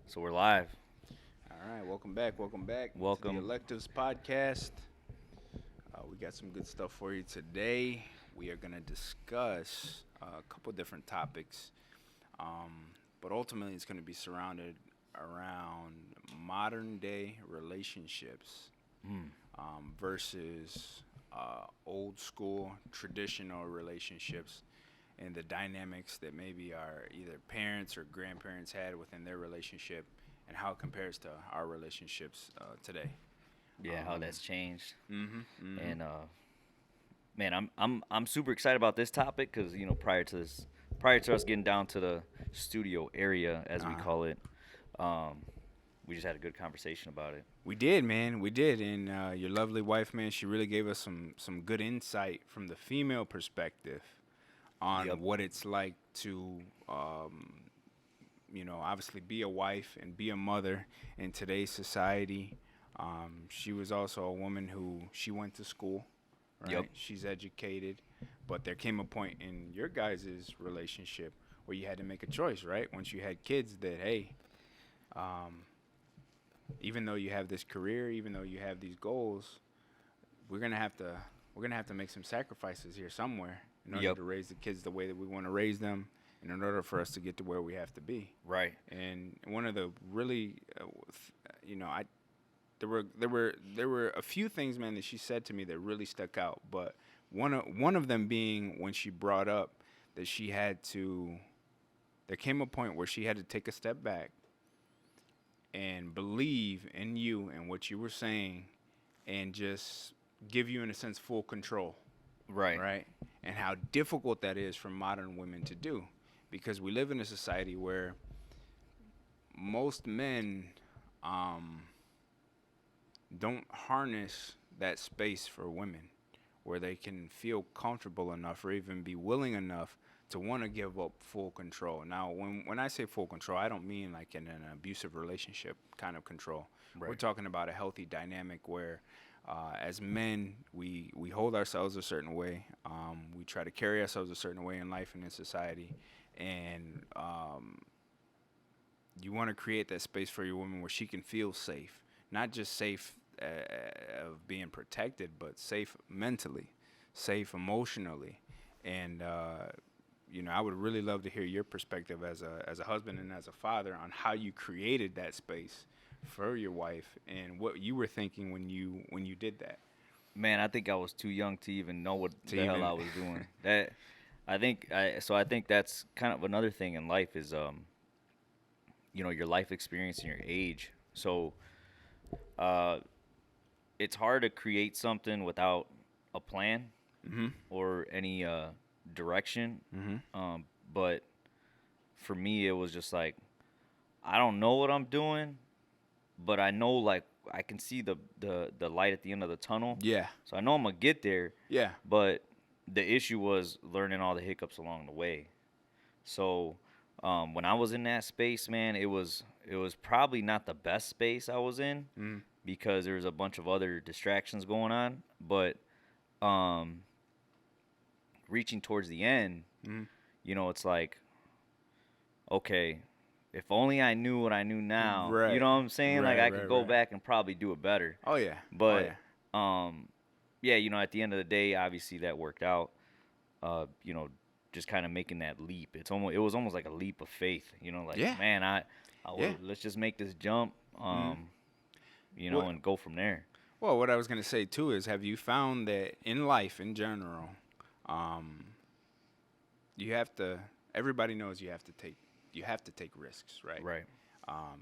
So we're live. All right, welcome back. Welcome back to the Welcome. Electives Podcast. We got some good stuff for you today. We are going to discuss a couple different topics, but ultimately it's going to be surrounded around modern day relationships Mm, versus old school traditional relationships and the dynamics that maybe our either parents or grandparents had within their relationship and how it compares to our relationships today. yeah, how Um, that's changed. mhm, mhm. And man, I'm super excited about this topic because prior to us getting down to the studio area as we Uh-huh. call it, um, we just had a good conversation about it. We did, man. We did, and your lovely wife, man, she really gave us some good insight from the female perspective Yep. on what it's like to, obviously be a wife and be a mother in today's society. She was also a woman who she went to school, Yep. right? She's educated, but there came a point in your guys' relationship where you had to make a choice, right? Once you had kids, that hey, um, even though you have this career, even though you have these goals, we're gonna have to we're gonna have to make some sacrifices here somewhere in order Yep. to raise the kids the way that we want to raise them, and in order for us to get to where we have to be. Right. And one of the really, I there were a few things, man, that she said to me that really stuck out. But one of them being when she brought up that she had to. There came a point where she had to take a step back and believe in you and what you were saying, and just give you, in a sense, full control, Right. right? And how difficult that is for modern women to do, because we live in a society where most men um, don't harness that space for women where they can feel comfortable enough or even be willing enough to want to give up full control. Now, when I say full control, I don't mean like in an abusive relationship kind of control. We're Right. talking about a healthy dynamic where, as men, we hold ourselves a certain way. We try to carry ourselves a certain way in life and in society. And you want to create that space for your woman where she can feel safe, not just safe of being protected, but safe mentally, safe emotionally, and I would really love to hear your perspective as a husband and as a father on how you created that space for your wife and what you were thinking when you did that. Man, I think I was too young to even know what To the hell even I was doing. That I think that's kind of another thing in life is your life experience and your age. So uh it's hard to create something without a plan mhm or any direction. mhm But for me, it was just like I don't know what I'm doing, but I know like I can see the light at the end of the tunnel. yeah So I know I'm gonna get there. yeah But the issue was learning all the hiccups along the way. So when I was in that space, man, it was probably not the best space I was in mhm because there was a bunch of other distractions going on. But um, reaching towards the end, mhm it's like, okay, if only I knew what I knew now, you right know what I'm saying? Like right I right could go right back and probably do it better. oh yeah oh But yeah um, yeah, at the end of the day, obviously that worked out. Uh, you know, just kind of making that leap. It was almost like a leap of faith. Like yeah man, yeah let's just make this jump. mhm what And go from there. Well, what I was going to say too is, have you found that in life in general, um, you have to, everybody knows you have to take risks, right? Right.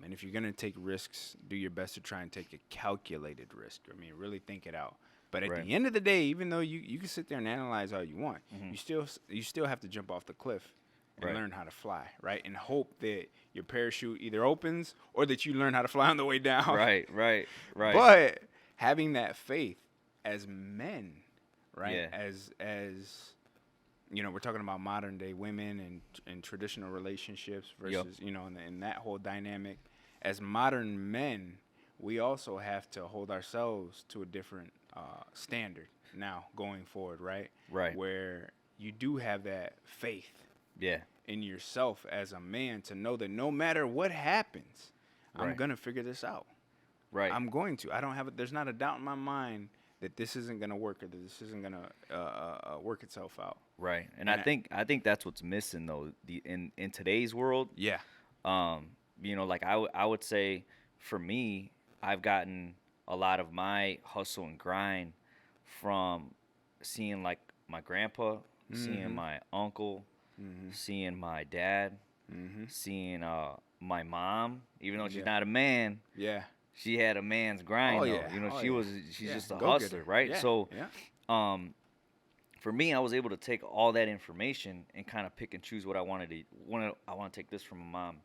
And if you're going to take risks, do your best to try and take a calculated risk. I mean, really think it out. But at Right. the end of the day, even though you can sit there and analyze all you want, Hmm. you still have to jump off the cliff and Right. learn how to fly, right? And hope that your parachute either opens or that you learn how to fly on the way down. Right. Right. Right. But having that faith as men, right? Yeah. As we're talking about modern day women and traditional relationships Yep. versus in that whole dynamic. As modern men, we also have to hold ourselves to a different standard. now going forward, right? Right. Where you do have that faith Yeah. in yourself as a man to know that no matter what happens, I'm Right. gonna figure this out. Right. I'm going to. I don't have. There's not a doubt in my mind that this isn't gonna work or that this isn't gonna work itself out. Right. And And I think that's what's missing though. In today's world, yeah. you know, like I would say for me, I've gotten a lot of my hustle and grind from seeing like my grandpa, seeing Mhm. my uncle, Mhm. seeing my dad, Mhm. seeing my mom, even though she's Yeah. not a man, Yeah. she had a man's grind Oh though. yeah. You know, Oh she yeah. was she's Yeah. just a Go hustler, getter. right? Yeah. So Yeah. um for me, I was able to take all that information and kind of pick and choose what I wanted to I want to take this from my mom.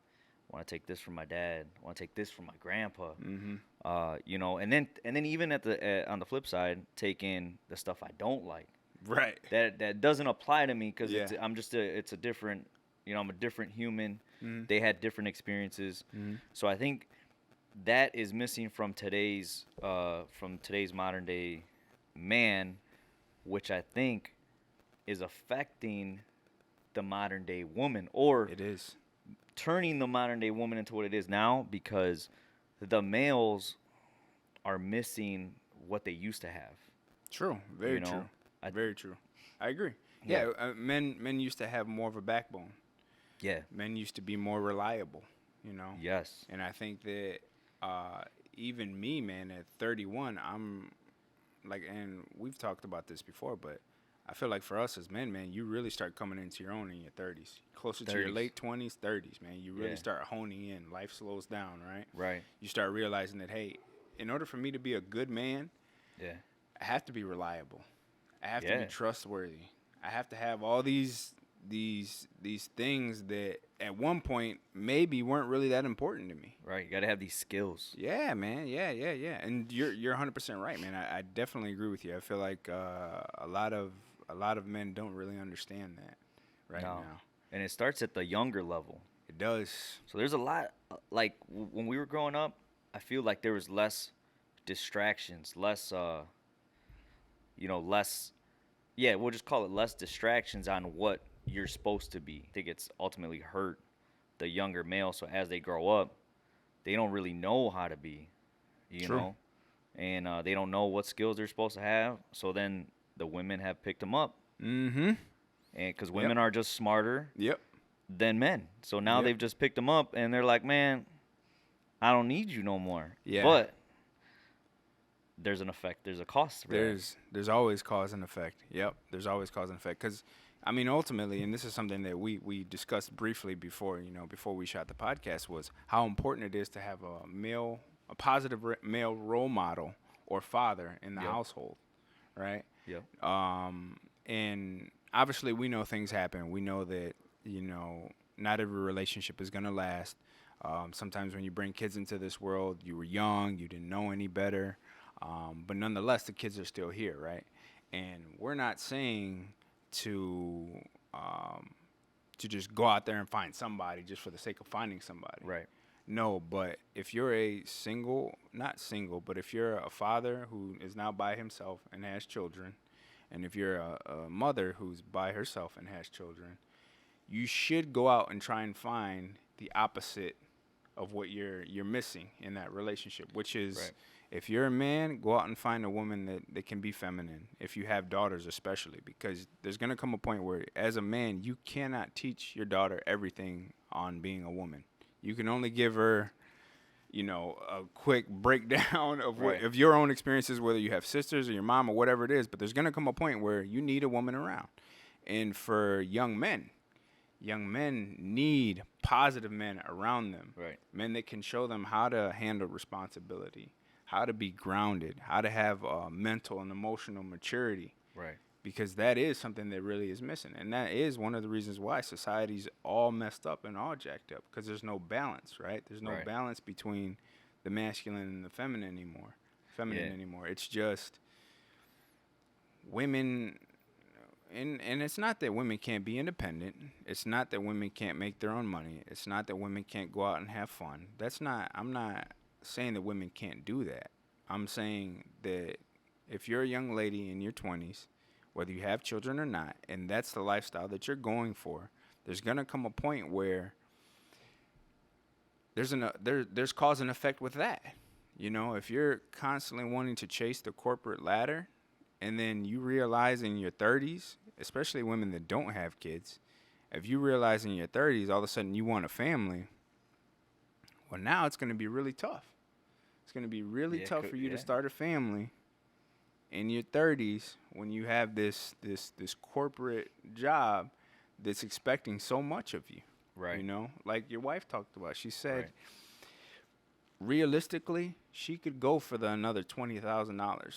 I want to take this from my dad. I want to take this from my grandpa. Mhm. You know, and then even at the on the flip side, take in the stuff I don't like. Right. That doesn't apply to me because Yeah. it's a different, you know, I'm a different human. Mhm. They had different experiences, Mhm. so I think that is missing from today's modern day man, which I think is affecting the modern day woman or It is. turning the modern day woman into what it is now because the males are missing what they used to have. True. Very You know, true. I, Very true. I agree. Yeah. Yeah. Men used to have more of a backbone. yeah, Men used to be more reliable. You know. yes, And I think that even me, man, at 31, I'm like, and we've talked about this before, but I feel like for us as men, man, you really start coming into your own in your 30s, closer to your 30s. late 20s, 30s, man. You really Yeah. start honing in. Life slows down, right? right, You start realizing that, hey, in order for me to be a good man, yeah, I have to be reliable. I have to Yeah. be trustworthy. I have to have all these things that at one point maybe weren't really that important to me. right. You got to have these skills. Yeah, man. Yeah. And you're 100% right, man. I definitely agree with you. I feel like a lot of men don't really understand that right No. now. And it starts at the younger level. It does. So there's a lot, like when we were growing up, I feel like there was less distractions, less, you know, less, yeah, we'll just call it less distractions on what you're supposed to be. I think it's ultimately hurt the younger male. So as they grow up, they don't really know how to be, you True. know, and they don't know what skills they're supposed to have. So then the women have picked them up, Mm-hmm. and because women are just smarter Yep. than men. So now Yep. they've just picked them up, and they're like, man, I don't need you no more. Yeah. But there's an effect. There's a cost for that. There's always cause and effect. Yep. There's always cause and effect because. I mean, ultimately, and this is something that we discussed briefly before, before we shot the podcast, was how important it is to have a positive male role model or father in the Yep. household, right? Yep. And obviously, we know things happen. We know that not every relationship is gonna last. Sometimes when you bring kids into this world, you were young, you didn't know any better, but nonetheless, the kids are still here, right? And we're not saying to just go out there and find somebody just for the sake of finding somebody. Right. No, but if you're not single, but if you're a father who is now by himself and has children, and if you're a mother who's by herself and has children, you should go out and try and find the opposite of what you're missing in that relationship, which is Right. if you're a man, go out and find a woman that can be feminine. If you have daughters especially, because there's going to come a point where as a man, you cannot teach your daughter everything on being a woman. You can only give her, a quick breakdown of Right. of your own experiences, whether you have sisters or your mom or whatever it is, but there's going to come a point where you need a woman around. And for young men need positive men around them. Right. Men that can show them how to handle responsibility, how to be grounded, how to have mental and emotional maturity, Right. because that is something that really is missing. And that is one of the reasons why society's all messed up and all jacked up, because there's no balance, right? There's no Right. balance between the masculine and the feminine anymore. It's just women. And it's not that women can't be independent. It's not that women can't make their own money. It's not that women can't go out and have fun. I'm not saying that women can't do that. I'm saying that if you're a young lady in your 20s, whether you have children or not, and that's the lifestyle that you're going for, there's going to come a point where there's cause and effect with that. You know, if you're constantly wanting to chase the corporate ladder, and then you realize in your 30s, especially women that don't have kids, if you realize in your 30s all of a sudden you want a family, well, now it's going to be really tough. It's going to be really tough for you to start a family in your 30s when you have this corporate job that's expecting so much of you. Right. You know, like your wife talked about. She said, realistically, she could go for another $20,000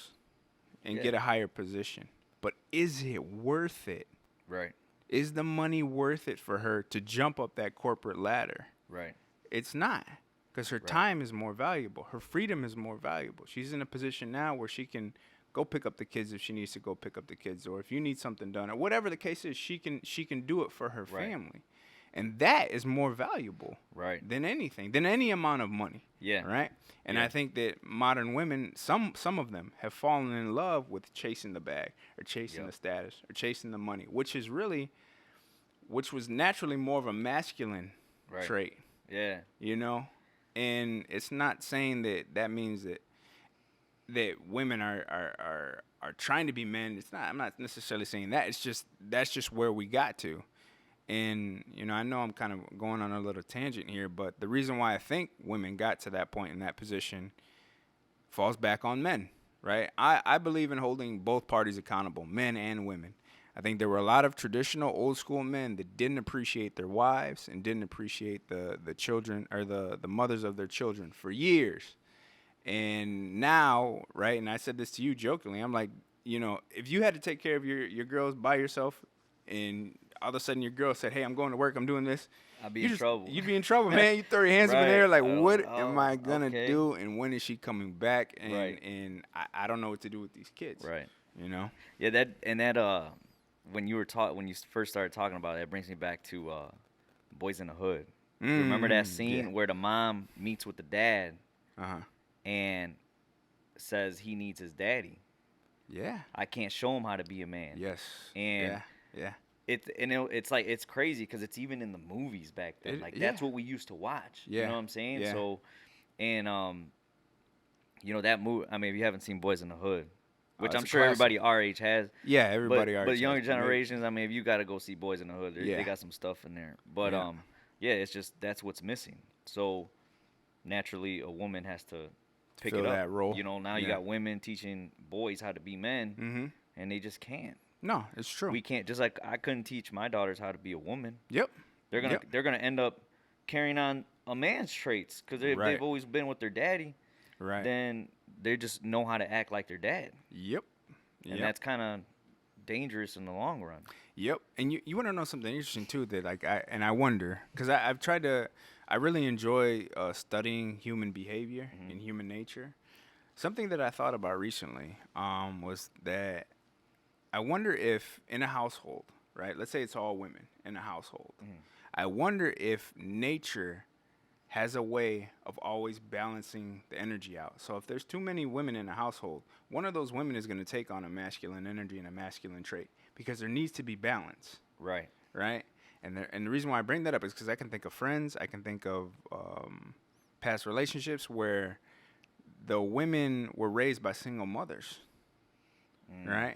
and get a higher position. But is it worth it? Right. Is the money worth it for her to jump up that corporate ladder? Right. It's not, because her time is more valuable. Her freedom is more valuable. She's in a position now where she can go pick up the kids if she needs to go pick up the kids, or if you need something done, or whatever the case is, she can do it for her family. And that is more valuable than anything, than any amount of money. Yeah. Right? And I think that modern women, some of them have fallen in love with chasing the bag, or chasing the status, or chasing the money, which was naturally more of a masculine trait. Yeah. You know? And it's not saying that means that women are trying to be men. It's not. I'm not necessarily saying that. It's just that's just where we got to. And, you know, I know I'm kind of going on a little tangent here, but the reason why I think women got to that point in that position falls back on men, right? I believe in holding both parties accountable, men and women. I think there were a lot of traditional old school men that didn't appreciate their wives and didn't appreciate the children, or the mothers of their children, for years. And now, right, and I said this to you jokingly, I'm like, you know, if you had to take care of your girls by yourself, and all of a sudden your girl said, hey, I'm going to work, I'm doing this, I'd be in trouble. You'd be in trouble, man. You throw your hands up in the air like, what am I going to okay. do, and when is she coming back? And I don't know what to do with these kids. Right. You know? Yeah, when you first started talking about it, it brings me back to Boys in the Hood. Remember that scene where the mom meets with the dad and says he needs his daddy. Yeah. I can't show him how to be a man. Yes. And yeah. It's like, it's crazy because it's even in the movies back then. That's what we used to watch. Yeah. You know what I'm saying? Yeah. So, and you know that movie. I mean, if you haven't seen Boys in the Hood, which I'm sure everybody our age has. Yeah, everybody our age. But younger generations, I mean, if you got to go see Boys in the Hood, they got some stuff in there. But it's just that's what's missing. So naturally, a woman has to pick it up. That role. You know, now you got women teaching boys how to be men, and they just can't. No, it's true. We can't. Just like I couldn't teach my daughters how to be a woman. Yep. They're gonna end up carrying on a man's traits because they've always been with their daddy. Right. Then they just know how to act like their dad. Yep. And that's kind of dangerous in the long run. Yep. And you want to know something interesting too, that I wonder, because I've tried to, I really enjoy studying human behavior and human nature. Something that I thought about recently was that I wonder if in a household, right? Let's say it's all women in a household. I wonder if nature has a way of always balancing the energy out. So if there's too many women in a household, one of those women is going to take on a masculine energy and a masculine trait, because there needs to be balance. Right. Right? And the reason why I bring that up is because I can think of friends, I can think of past relationships where the women were raised by single mothers, right?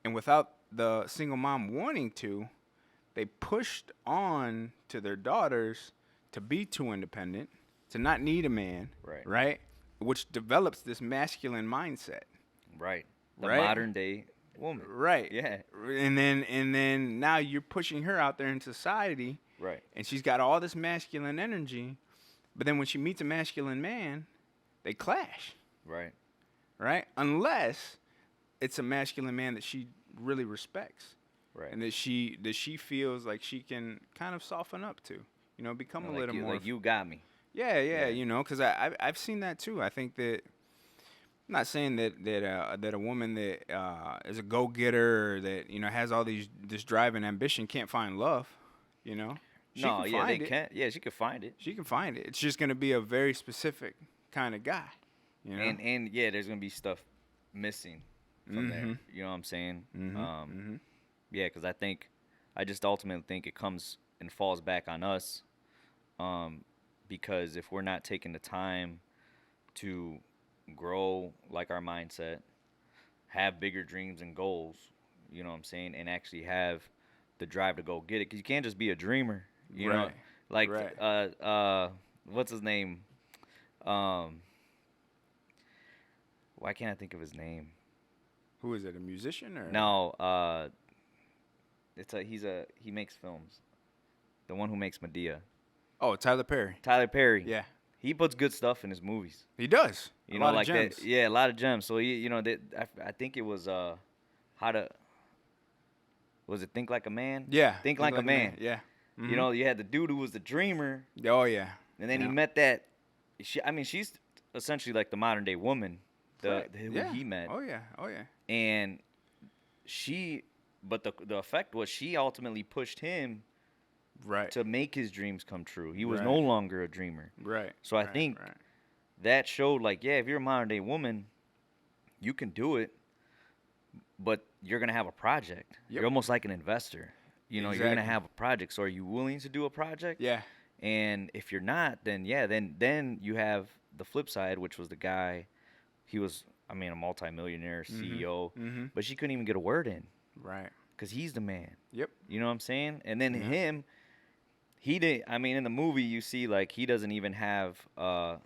And without the single mom wanting to, they pushed on to their daughters to be too independent, to not need a man, right? Which develops this masculine mindset. Right. The modern day woman. Right. Yeah. And then now you're pushing her out there in society. Right. And she's got all this masculine energy, but then when she meets a masculine man, they clash. Right. Right? Unless it's a masculine man that she really respects. Right. And that she feels like she can kind of soften up to. You know, become a little more. Like, you got me. Yeah. You know, because I've seen that too. I think that, I'm not saying that a woman that is a go-getter, or that, you know, has all this drive and ambition can't find love. You know. She can find it. Yeah, she could find it. She can find it. It's just going to be a very specific kind of guy. You know. And there's gonna be stuff missing from there. You know what I'm saying? Mm-hmm. Yeah, because I just ultimately think it comes and falls back on us. Because if we're not taking the time to grow like our mindset, have bigger dreams and goals, you know what I'm saying, and actually have the drive to go get it. Because you can't just be a dreamer, you know, Right. like Right. what's his name? Um, why can't I think of his name? Who is it? A musician or? No, he makes films. The one who makes Medea, Oh, Tyler Perry. Tyler Perry. Yeah, He puts good stuff in his movies. he does. A You know, lot of like gems. that. Yeah, a lot of gems. So you know that I think it was how to was it Think Like a Man? Yeah. Think Like a Man. Yeah. You know, you had the dude who was the dreamer, Oh yeah. and then he Yeah. met that. She's essentially like the modern day woman, Right. who Yeah. he met, Oh yeah. Oh yeah. and she. But the effect was she ultimately pushed him Right. to make his dreams come true. He was Right. no longer a dreamer. Right. So I Right. think Right. that showed like, yeah, if you're a modern day woman, you can do it, but you're gonna have a project. Yep. You're almost like an investor. You know, you're gonna Exactly. have a project. So are you willing to do a project? Yeah. And if you're not, then yeah, then you have the flip side, which was the guy. He was, I mean, a multimillionaire CEO, Mm-hmm. but she couldn't even get a word in Right. because he's the man. Yep. You know what I'm saying? And then Yeah. him, he did. I mean, in the movie, you see like he doesn't even have the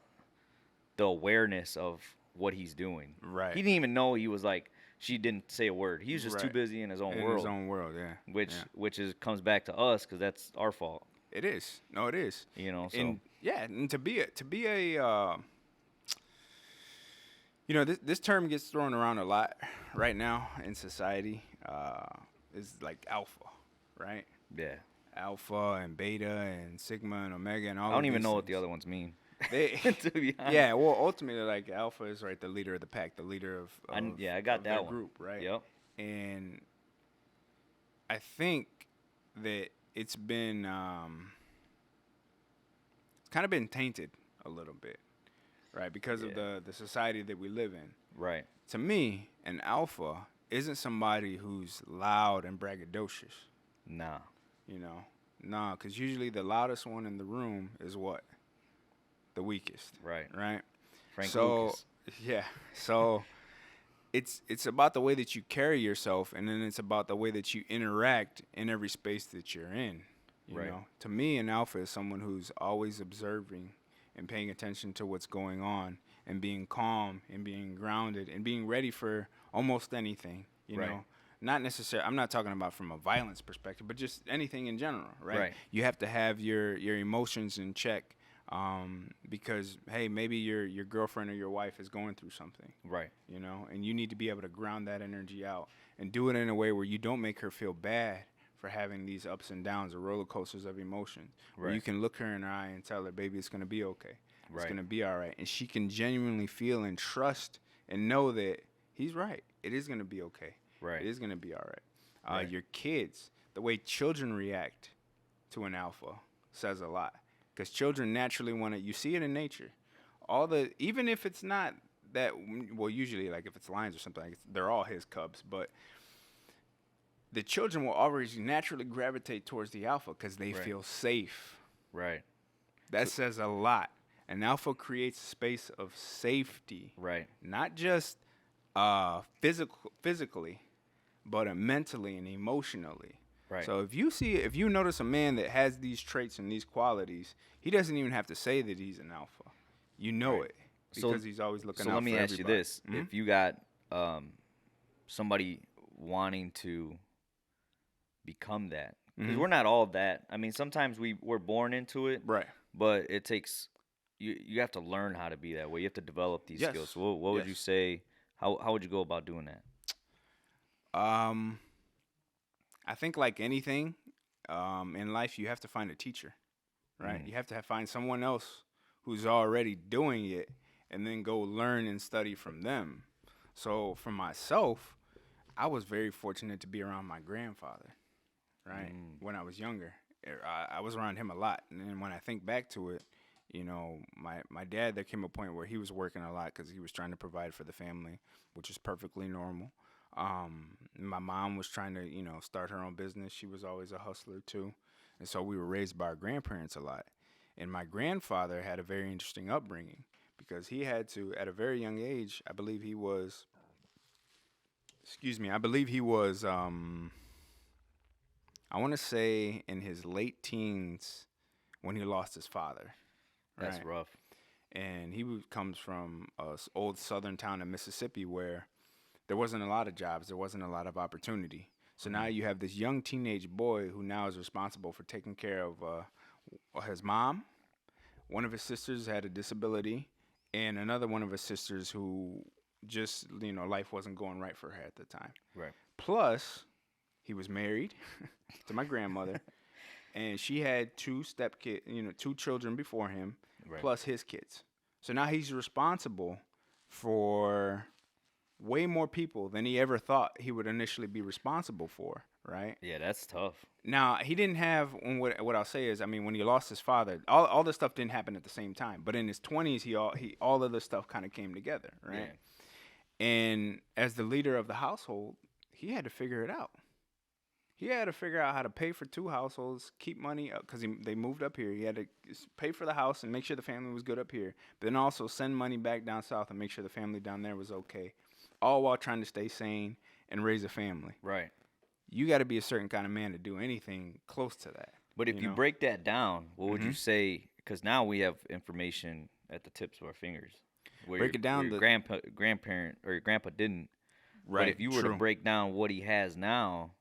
awareness of what he's doing. Right. He didn't even know he was like she didn't say a word. He was just too Right. busy in his own In world, his own world. Yeah. which Yeah. which is comes back to us because that's our fault. It is. No, it is. You know, so And yeah, and to be a this term gets thrown around a lot right now in society. Is like alpha, right? yeah. Alpha and beta and sigma and omega and all. I don't of even these know what the things. other ones mean. They, To be honest. yeah. Well, ultimately, like alpha is right, the leader of the pack, the leader of I got of that their one. group, right? Yep. And I think that it's been it's kind of been tainted a little bit, right? Because of Yeah. the society that we live in. Right. To me, an alpha isn't somebody who's loud and braggadocious, Nah. you know? Nah, because usually the loudest one in the room is what? The weakest, Right. right? Frank So, Lucas. yeah. So it's about the way that you carry yourself, and then it's about the way that you interact in every space that you're in. You Right. know, to me, an alpha is someone who's always observing and paying attention to what's going on, and being calm and being grounded and being ready for almost anything. You Right. know, not necessarily. I'm not talking about from a violence perspective, but just anything in general, right? Right. You have to have your emotions in check. Because hey, maybe your girlfriend or your wife is going through something, Right. you know, and you need to be able to ground that energy out and do it in a way where you don't make her feel bad for having these ups and downs or roller coasters of emotions. Where you Right. can look her in her eye and tell her, baby, it's gonna be okay. It's Right. gonna be all right, and she can genuinely feel and trust and know that he's right. It is gonna be okay. Right. It is gonna be all right. Right. Your kids, the way children react to an alpha says a lot, because children naturally want to. You see it in nature. Even if it's not that, well, usually like if it's lions or something, like they're all his cubs, but the children will always naturally gravitate towards the alpha because they Right. feel safe. Right. That says a lot. An alpha creates a space of safety, Right. not just physically, but mentally and emotionally. Right. So if you notice a man that has these traits and these qualities, he doesn't even have to say that he's an alpha. You know Right. it So- because he's always looking So out let me for ask everybody. you this: Mhm. if you got somebody wanting to become that, because Mhm. we're not all that. I mean, sometimes we're born into it, Right. but it takes you have to learn how to be that way. You have to develop these Yes. skills. So what would you Yes. say? How would you go about doing that? Um, I think like anything in life, you have to find a teacher, right? Mm. You have to find someone else who's already doing it, and then go learn and study from them. So for myself, I was very fortunate to be around my grandfather, right? Mm. When I was younger, I was around him a lot, and then when I think back to it, You know, my dad, there came a point where he was working a lot because he was trying to provide for the family, which is perfectly normal. My mom was trying to, you know, start her own business. She was always a hustler too. And so we were raised by our grandparents a lot. And my grandfather had a very interesting upbringing because he had to, at a very young age, I believe he was, excuse me, I believe he was, I want to say in his late teens when he lost his father. That's Right. rough. And comes from a old southern town in Mississippi where there wasn't a lot of jobs, there wasn't a lot of opportunity. So now Mhm. you have this young teenage boy who now is responsible for taking care of his mom. One of his sisters had a disability, and another one of his sisters who just, you know, life wasn't going right for her at the time. Right. Plus, he was married to my grandmother, and she had two children before him, Right. plus his kids. So now he's responsible for way more people than he ever thought he would initially be responsible for, right? Yeah, that's tough. Now, he didn't have, what I'll say is, I mean, when he lost his father, all this stuff didn't happen at the same time. But in his 20s, all of this stuff kind of came together, right? Yeah. And as the leader of the household, he had to figure it out. He had to figure out how to pay for two households, keep money up because they moved up here. He had to pay for the house and make sure the family was good up here, but then also send money back down south and make sure the family down there was okay, all while trying to stay sane and raise a family. Right. You got to be a certain kind of man to do anything close to that. But if you know? break that down, what would you Mhm. say? Because now we have information at the tips of our fingers. Where Break it down, Where your grandparent, or your grandpa didn't. Right. But if you were to True. break down what he has now,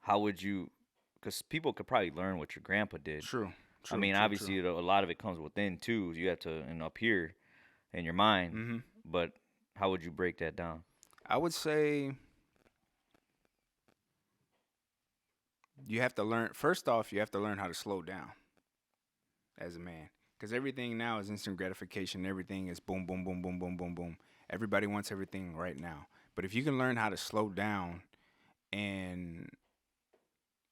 how would you? Because people could probably learn what your grandpa did. True. I mean, True, obviously, a lot of it comes within too. You have to, and up here, in your mind. Mm-hmm. But how would you break that down? I would say you have to learn. First off, you have to learn how to slow down as a man, because everything now is instant gratification. Everything is boom, boom, boom, boom, boom, boom, boom. Everybody wants everything right now. But if you can learn how to slow down, and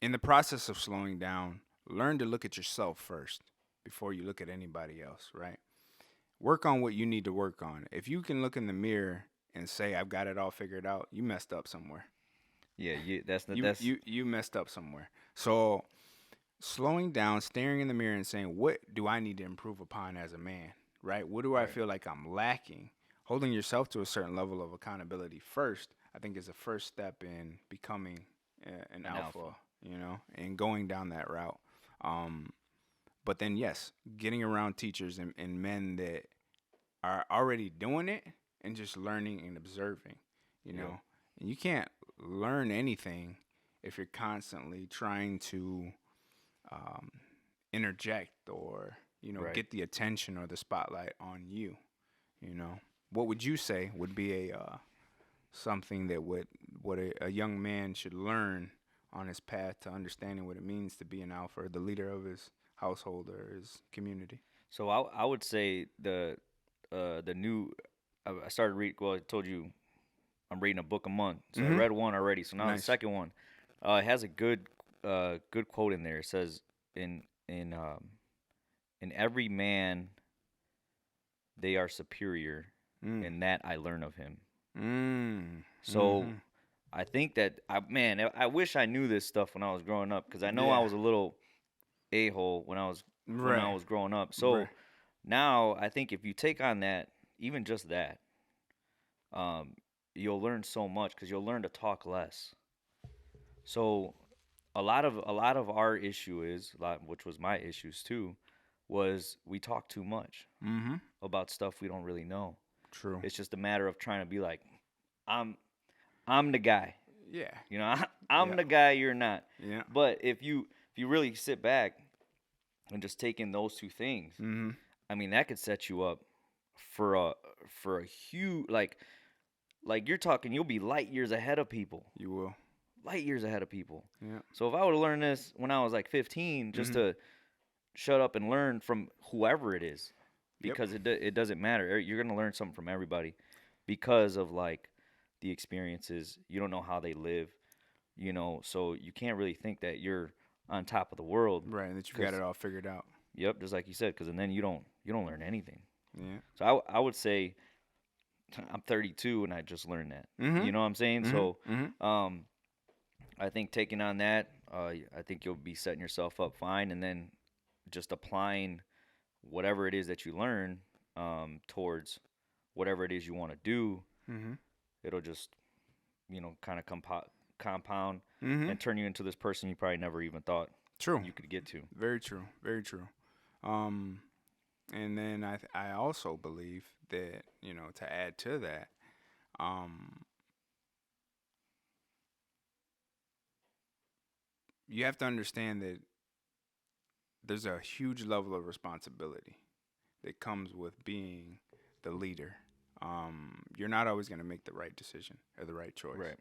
in the process of slowing down, learn to look at yourself first before you look at anybody else, right? Work on what you need to work on. If you can look in the mirror and say, I've got it all figured out, you messed up somewhere. Yeah, You you messed up somewhere. So slowing down, staring in the mirror and saying, what do I need to improve upon as a man? Right? What do I Right. feel like I'm lacking? Holding yourself to a certain level of accountability first, I think, is a first step in becoming an An alpha, alpha. you know, and going down that route. Um, but then, yes, getting around teachers and men that are already doing it and just learning and observing, you Yeah. know. And you can't learn anything if you're constantly trying to um, interject or, you know, Right. get the attention or the spotlight on you, you know. What would you say would be a something that what a young man should learn on his path to understanding what it means to be an alpha, or the leader of his household or his community? So I would say the new I started read. Well, I told you I'm reading a book a month. So I Mm-hmm. read one already. So now the Nice. second one, it has a good quote in there. It says in in um in every man they are superior. Mm. In that I learn of him. Mm. So Mhm. I think that I wish I knew this stuff when I was growing up because I know I Yeah. was a little a hole when I Right. was growing up. Right. So now I think if you take on that, even just that, um, you'll learn so much because you'll learn to talk less. So a lot of our issue is which was my issues too, was we talk too much Mm-hmm. about stuff we don't really know. True. It's just a matter of trying to be like, I'm I'm the guy. Yeah. You know, I'm Yeah. the guy. You're not. Yeah. But if you really sit back and just take in those two things, Mm-hmm. I mean, that could set you up for a huge like you're talking. You'll be light years ahead of people. You will. Light years ahead of people. Yeah. So if I would have learned this when I was like 15, just Mhm. to shut up and learn from whoever it is, Yep. because it doesn't matter. You're gonna learn something from everybody because of like the experiences. You don't know how they live, so you can't really think that you're on top of the world. Right. And that you've got it all figured out. Yep, just like you said, because then you don't learn anything. Yeah. So I would say I'm 32 and I just learned that. Mhm. You know what I'm saying? Mhm. So Mhm. um, I think taking on that, I think you'll be setting yourself up fine, and then just applying whatever it is that you learn towards whatever it is you want to do. Mhm. It'll just kind of compound Mhm. and turn you into this person you probably never even thought True. you could get to. Very true. Very true. Um, and then I also believe that, to add to that, um, you have to understand that there's a huge level of responsibility that comes with being the leader. You're not always going to make the right decision or the right choice. Right.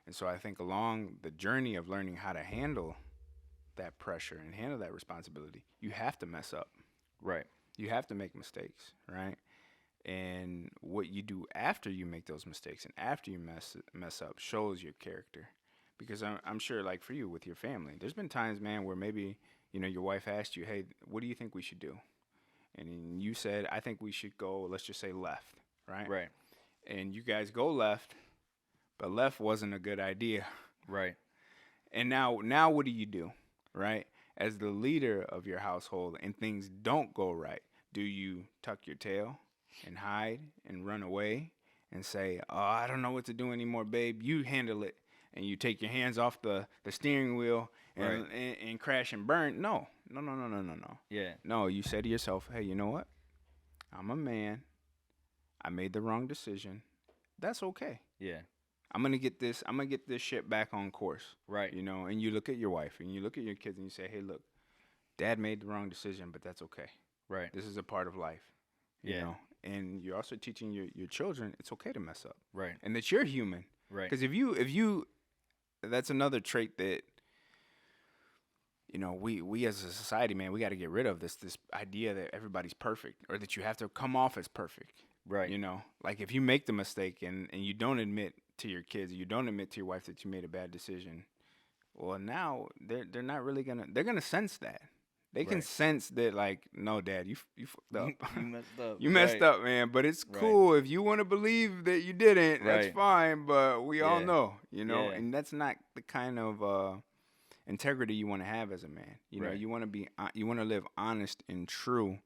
And so I think along the journey of learning how to handle that pressure and handle that responsibility, you have to mess up. Right. You have to make mistakes, right? And what you do after you make those mistakes and after you mess up shows your character. Because I'm sure, like for you with your family, there's been times, man, where maybe your wife asked you, "Hey, what do you think we should do?" And you said, "I think we should go. Let's just say left, right?" Right. And you guys go left, but left wasn't a good idea. Right. And now what do? Right? As the leader of your household and things don't go right, do you tuck your tail and hide and run away and say, "Oh, I don't know what to do anymore, babe. You handle it." And you take your hands off the steering wheel Right. and crash and burn. No. No, no, no, no, no, no. Yeah. No, you say to yourself, "Hey, you know what? I'm a man. I made the wrong decision. That's okay. Yeah. I'm gonna get this shit back on course." Right. And you look at your wife and you look at your kids and you say, "Hey, look, dad made the wrong decision, but that's okay. Right. This is a part of life." You Yeah. know? And you're also teaching your children it's okay to mess up. Right. And that you're human. Right. Because if you that's another trait that we as a society, man, we got to get rid of this idea that everybody's perfect or that you have to come off as perfect. Right. Like if you make the mistake and you don't admit to your kids, you don't admit to your wife that you made a bad decision, well, now they're not really they're gonna sense that. They can Right. sense that, like, no, dad, you fucked up. You messed up. You messed Right. up, man. But it's Right. cool if you want to believe that you didn't. That's Right. fine. But we all Yeah. know, Yeah. and that's not the kind of integrity you want to have as a man. Right. You want to you want to live honest and true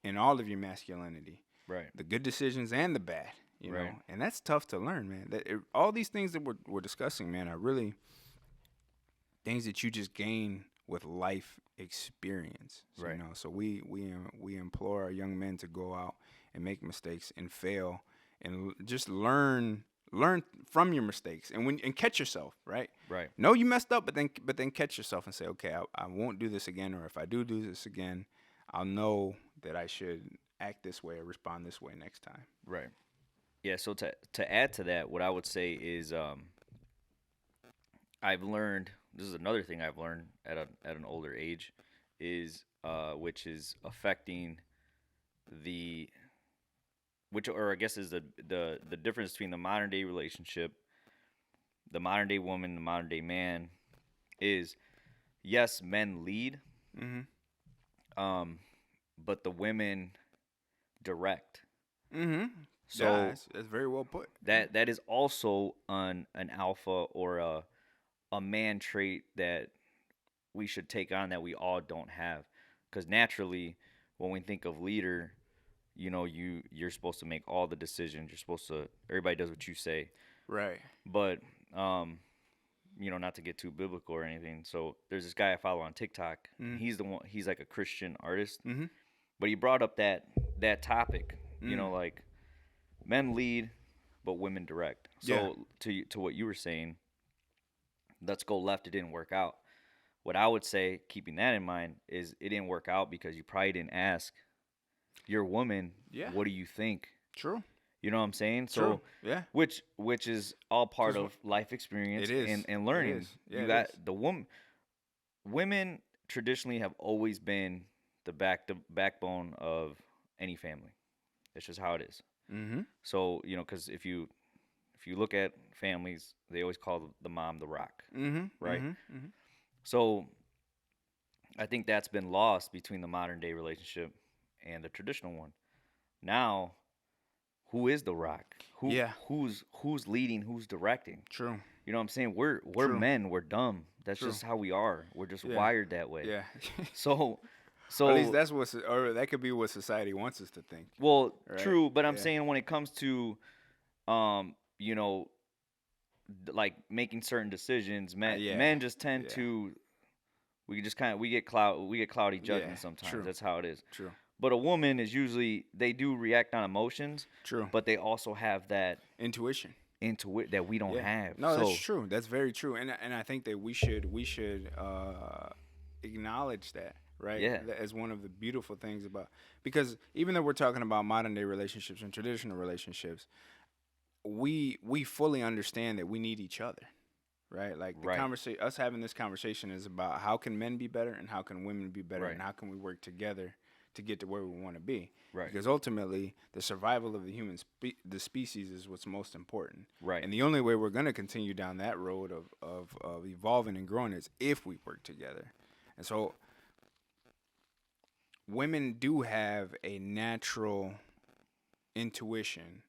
in all of your masculinity, Right. the good decisions and the bad. Right. And that's tough to learn, man. All these things that we're discussing, man, are really things that you just gain with life experience. So, Right. So we implore our young men to go out and make mistakes and fail and just learn from your mistakes and catch yourself, right? Right. Know you messed up, but then catch yourself and say, okay, I won't do this again, or if I do this again, I'll know that I should act this way or respond this way next time. Right. Yeah. So to add to that, what I would say is I've learned. This is another thing I've learned at an older age, is which is affecting the which, or I guess is the difference between the modern day relationship, the modern day woman, the modern day man, is yes, men lead, Mm-hmm. but the women direct. Mm-hmm. So Yeah, that's very well put. that is also an alpha or a man trait that we should take on that we all don't have, because naturally when we think of leader, you're supposed to make all the decisions. You're supposed to, everybody does what you say. Right. But not to get too biblical or anything. So there's this guy I follow on TikTok. Mhm. He's like a Christian artist. Mhm. But he brought up that topic, Mm. like men lead but women direct. So to what you were saying, let's go left, it didn't work out. What I would say, keeping that in mind, is it didn't work out because you probably didn't ask your woman, Yeah. what do you think? True. You know what I'm saying? True. So Yeah. which is all part 'Cause of life experience It is. and It learning. is. Yeah, You it got is. the women traditionally have always been the backbone of any family. That's just how it is. Mm-hmm. So, because if you look at families, they always call the mom the rock, Mm-hmm. right? Mm-hmm. Mm-hmm. So I think that's been lost between the modern day relationship and the traditional one. Now, who is the rock? Yeah, Who's leading? Who's directing? true, You know what I'm saying? We're true, men. We're dumb. That's true. just how we are. We're just Yeah, wired that way. yeah. So, Or at least so that's what, or that could be what society wants us to think, well, right? true. But I'm Yeah, saying when it comes to, you know, like making certain decisions, yeah, men just tend yeah, to we get cloudy yeah. judgment sometimes. True, That's how it is. true, But a woman is usually they do react on emotions, true. but they also have that Intuition. into it that we don't Yeah. have. No, that's So true. That's very true. And I think that we should acknowledge that, right? yeah, As one of the beautiful things about, because even though we're talking about modern day relationships and traditional relationships, we fully understand that we need each other, right? Like the right, conversation, us having this conversation is about how can men be better and how can women be better right, and how can we work together to get to where we want to be. right, Because ultimately, the survival of the species is what's most important. right, And the only way we're going to continue down that road of evolving and growing is if we work together. And so women do have a natural intuition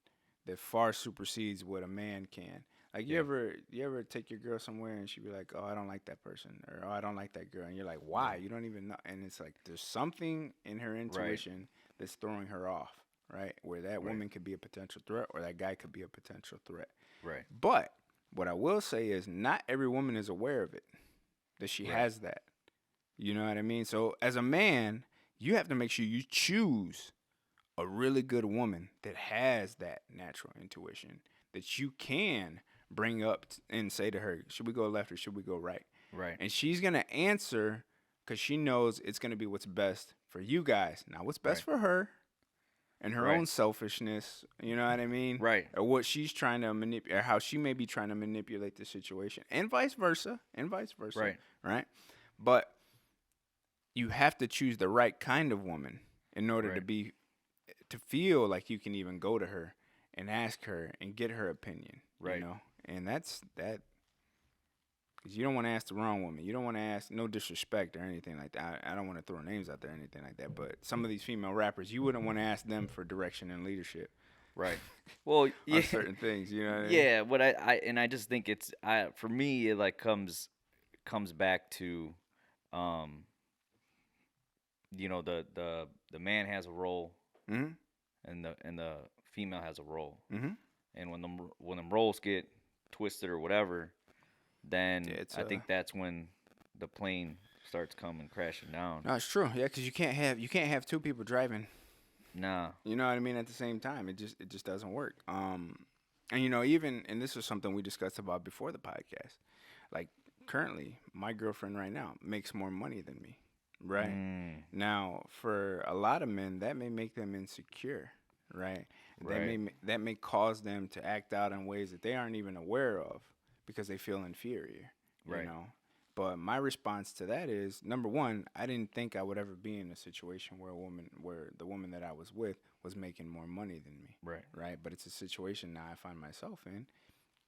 that far supersedes what a man can. Like yeah, you ever take your girl somewhere and she be like, "Oh, I don't like that person," or "Oh, I don't like that girl," and you're like, yeah, "Why?" You don't even know, and it's like there's something in her right, intuition that's throwing her off, right? Where that right, woman could be a potential threat, or that guy could be a potential threat. right, But what I will say is, not every woman is aware of it, that she right, has that. You know what I mean? So as a man, you have to make sure you choose a really good woman that has that natural intuition that you can bring up and say to her, should we go left or should we go right? right, And she's going to answer because she knows it's going to be what's best for you guys. Not what's best right, for her and her right, own selfishness, you know what I mean? right, Or what she's trying to manipulate, or how she may be trying to manipulate the situation, and vice versa, right, right? But you have to choose the right kind of woman in order right, to feel like you can even go to her and ask her and get her opinion, you right, know? And that's that, because you don't want to ask the wrong woman. You don't want to ask, no disrespect or anything like that. I don't want to throw names out there or anything like that. But some of these female rappers, you wouldn't want to ask them for direction and leadership right. Well, yeah, on certain things. You know what I mean? yeah. But I just think for me it like comes back to, um, the man has a role Mm-hmm. and the female has a role, Mm-hmm. and when them roles get twisted or whatever, Yeah, then it's I think that's when the plane starts coming crashing down. no, it's true. Yeah, because you can't have two people driving. Nah. You know what I mean? At the same time, it just doesn't work. And you know, even and this is something we discussed about before the podcast. Like currently, my girlfriend right now makes more money than me. Right Mm, now, for a lot of men, that may make them insecure. Right, right. that may cause them to act out in ways that they aren't even aware of because they feel inferior. You Right. know. But my response to that is number one, I didn't think I would ever be in a situation where the woman that I was with was making more money than me, Right. right? But it's a situation now I find myself in.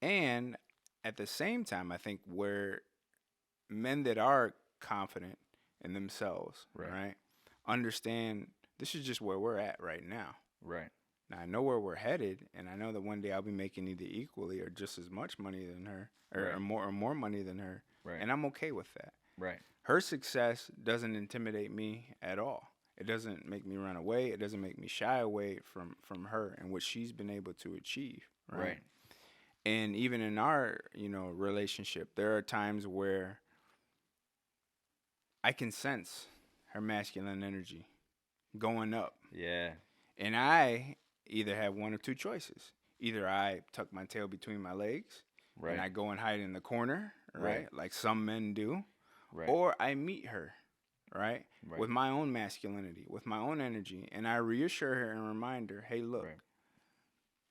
And at the same time, I think where men that are confident in themselves, Right. right, understand this is just where we're at right now. Right. Now I know where we're headed, and I know that one day I'll be making either equally or just as much money than her, Right. or more money than her, Right. and I'm okay with that. Right. Her success doesn't intimidate me at all. It doesn't make me run away. It doesn't make me shy away from her and what she's been able to achieve, right? Right. And even in our, relationship, there are times where I can sense her masculine energy going up. Yeah. And I either have one of two choices. Either I tuck my tail between my legs and Right. I go and hide in the corner, right? Right. Like some men do. Right. Or I meet her, right? Right. With my own masculinity, with my own energy, and I reassure her and remind her, hey, look, Right.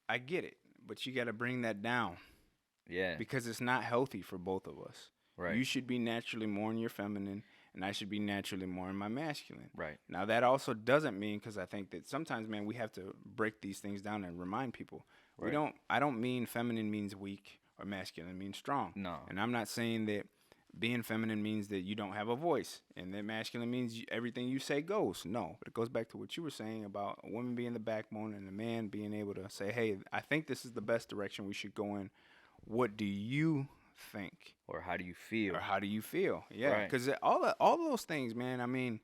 I get it, but you got to bring that down Yeah. because it's not healthy for both of us. Right. You should be naturally more in your feminine, and I should be naturally more in my masculine. Right. Now, that also doesn't mean, because I think that sometimes, man, we have to break these things down and remind people. Right. I don't mean feminine means weak or masculine means strong. No. And I'm not saying that being feminine means that you don't have a voice, and that masculine means everything you say goes. No, but it goes back to what you were saying about a woman being the backbone and a man being able to say, "Hey, I think this is the best direction we should go in. What do you think, Or how do you feel? or how do you feel?" Yeah, Right. because all those things, man. I mean,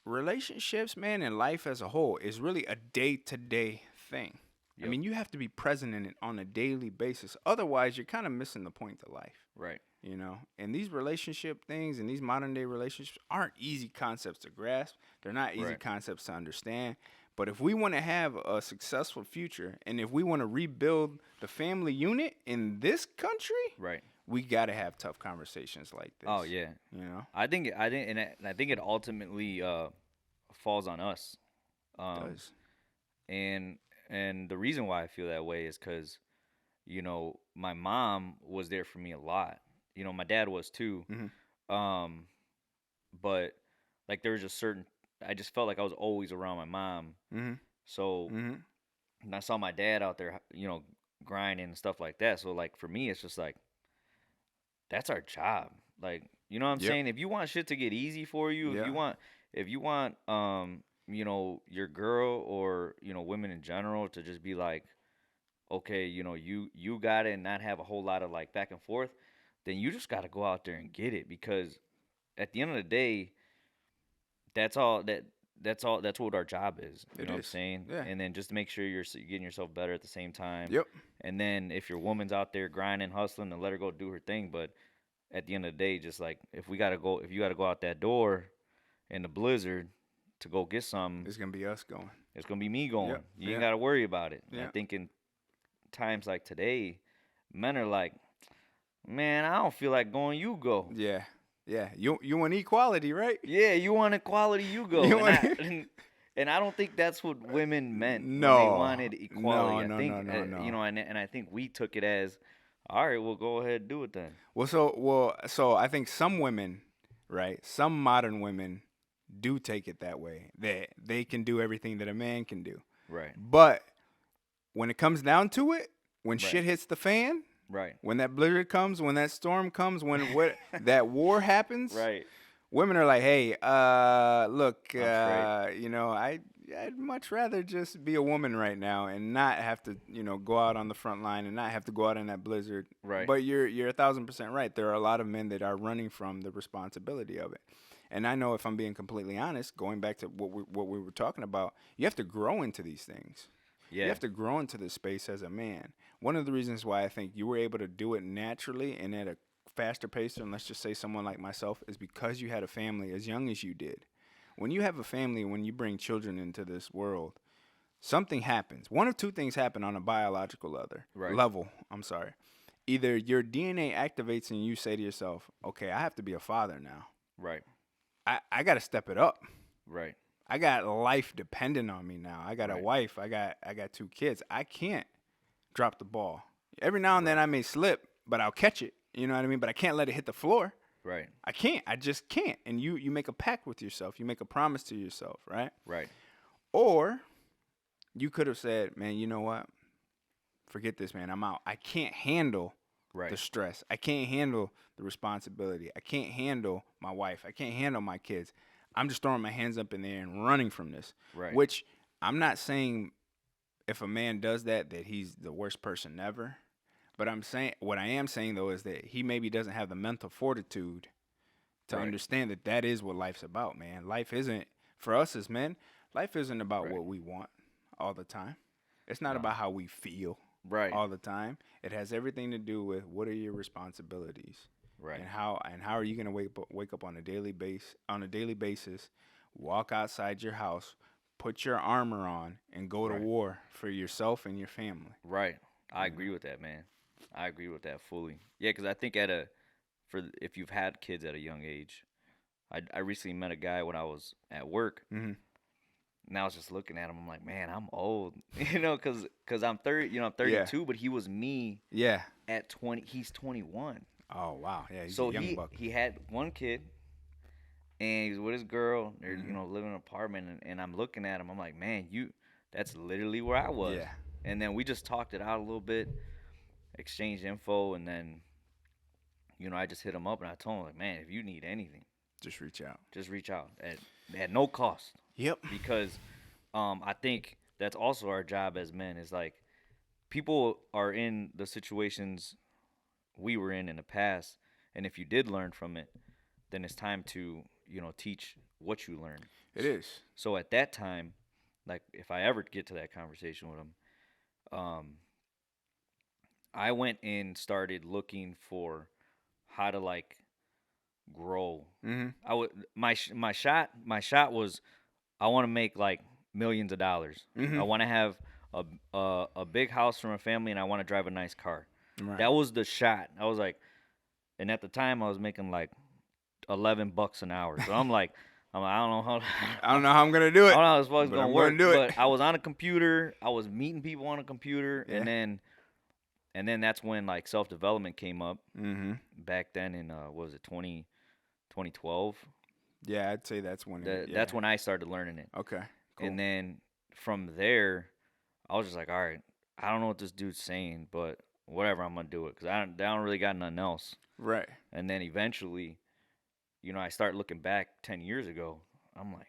relationships, man, and life as a whole is really a day-to-day thing. I Yep. mean, you have to be present in it on a daily basis. Otherwise, you're kind of missing the point of life, Right. you know? And these relationship things and these modern day relationships aren't easy concepts to grasp. They're not easy Right. concepts to understand. But if we want to have a successful future and if we want to rebuild the family unit in this country, Right. we got to have tough conversations like this. Oh yeah. You know? I think it ultimately falls on us. Um, Does. and the reason why I feel that way is because my mom was there for me a lot. My dad was too. Mhm. Um, but like there was just certain. I just felt like I was always around my mom. Mhm. So Mhm. and I saw my dad out there, grinding and stuff like that. So like for me, it's just like that's our job. Like, you know what I'm Yep. saying? If you want shit to get easy for you, Yeah. if you want your girl or, women in general to just be like, okay, you got it and not have a whole lot of like back and forth, then you just got to go out there and get it because at the end of the day, that's all that's what our job is. You It know what I'm is. saying? Yeah. And then just to make sure you're getting yourself better at the same time. Yep. And then if your woman's out there grinding, hustling, then let her go do her thing. But at the end of the day, just like if you gotta go out that door in the blizzard to go get something, It's gonna be us going. it's gonna be me going. Yep. You Yeah. ain't gotta worry about it. And I Yeah. think in times like today, men are like, man, I don't feel like going. You go. Yeah. Yeah. You want equality, right? Yeah, you want equality, you go. You And want and I don't think that's what women meant when they No. wanted equality. No, I no, think no, no, no. and I think we took it as, all right, well, go ahead and do it then. So I think some women, right? Some modern women do take it that way. That they can do everything that a man can do. Right, But when it comes down to it, when Right. shit hits the fan, right, when that blizzard comes, when that storm comes, when that war happens, right, women are like, "Hey, look, I'm I'd much rather just be a woman right now and not have to, go out on the front line and not have to go out in that blizzard." Right. But you're 1,000% right. There are a lot of men that are running from the responsibility of it. And I know if I'm being completely honest, going back to what we were talking about, you have to grow into these things. Yeah, You have to grow into this space as a man. One of the reasons why I think you were able to do it naturally and at a faster pace than, let's just say, someone like myself is because you had a family as young as you did. When you have a family, when you bring children into this world, something happens. One of two things happen on a biological Right. level. I'm sorry. Either your DNA activates and you say to yourself, okay, I have to be a father now. right, I got to step it up. right, I got life dependent on me now. I got a Right. wife. I got 2 kids. I can't drop the ball. Every now and then I may slip, but I'll catch it. You know what I mean? But I can't let it hit the floor. right, I can't. I just can't. And you make a pact with yourself. You make a promise to yourself, right? right, Or you could have said, "Man, you know what? Forget this, man. I'm out. I can't handle right, the stress. I can't handle the responsibility. I can't handle my wife. I can't handle my kids. I'm just throwing my hands up in the air and running from this." right, Which I'm not saying if a man does that he's the worst person ever. But what I am saying though is that he maybe doesn't have the mental fortitude to Right. understand that is what life's about, man. Life isn't for us as men. Life isn't about Right. what we want all the time. It's not No. about how we feel right, all the time. It has everything to do with what are your responsibilities right, and how are you going to wake up on a daily basis, walk outside your house, put your armor on and go Right. to war for yourself and your family. right. I You agree know? with that, man. I agree with that fully. Yeah, because I think if you've had kids at a young age, I recently met a guy when I was at work, Mhm. and I was just looking at him. I'm like, man, I'm old, because I'm 30, I'm 32, but he was me Yeah. at 20. He's 21, Oh wow. Yeah, he's so a young buck. he had one kid, and he's with his girl. They're Mhm. living in an apartment, and I'm looking at him. I'm like, man, that's literally where I was. Yeah. And then we just talked it out a little bit, exchanged info, and then I just hit him up and I told him, like, man, if you need anything, Just reach out. just reach out at no cost. Yep. Because I think that's also our job as men is like people are in the situations we were in the past, and if you did learn from it, then it's time to teach what you learned. It is. So at that time, like if I ever get to that conversation with him, um, I went and started looking for how to like grow. Mm-hmm. I would my shot was I want to make like millions of dollars. Mm-hmm. I want to have a big house from a family, and I want to drive a nice car. Right. That was the shot. I was like, and at the time I was making like $11 an hour. So I don't know how I don't know how I'm gonna do I it. don't know how this was but gonna I'm work. gonna do it. But I was on a computer. I was meeting people on a computer, Yeah. and then that's when like self development came up Mm-hmm. back then in what was it 2012. Yeah, I'd say that's when. That's when I started learning it. Okay. Cool. And then from there, I was just like, all right, I don't know what this dude's saying, but whatever, I'm gonna do it because I don't really got nothing else. Right. And then eventually, I start looking back 10 years ago. I'm like,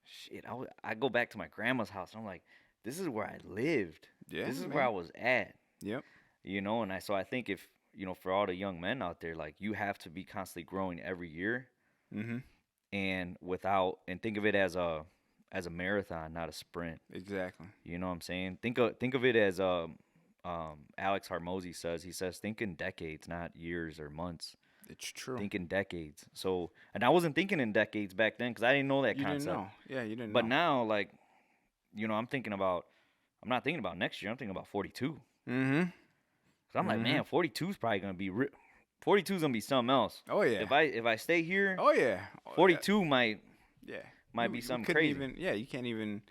shit, I go back to my grandma's house. And I'm like, this is where I lived. Yeah. This is man. where I was at. Yep. So I think if for all the young men out there, like you have to be constantly growing every year, Mm-hmm. and think of it as a marathon, not a sprint. Exactly. You know what I'm saying? Think of it as Alex Harmozy says. He says think in decades, not years or months. It's true. Think in decades. So, and I wasn't thinking in decades back then because I didn't know that You concept. didn't know. Yeah, you didn't But know. now, like, I'm not thinking about next year. I'm thinking about 42. Mm-hmm. So I'm like, Mhm. man, 42 is probably gonna be 42 is gonna be something else. Oh yeah. If I stay here, Oh yeah. 42 might Yeah. be You something couldn't crazy. Even, yeah, you can't even.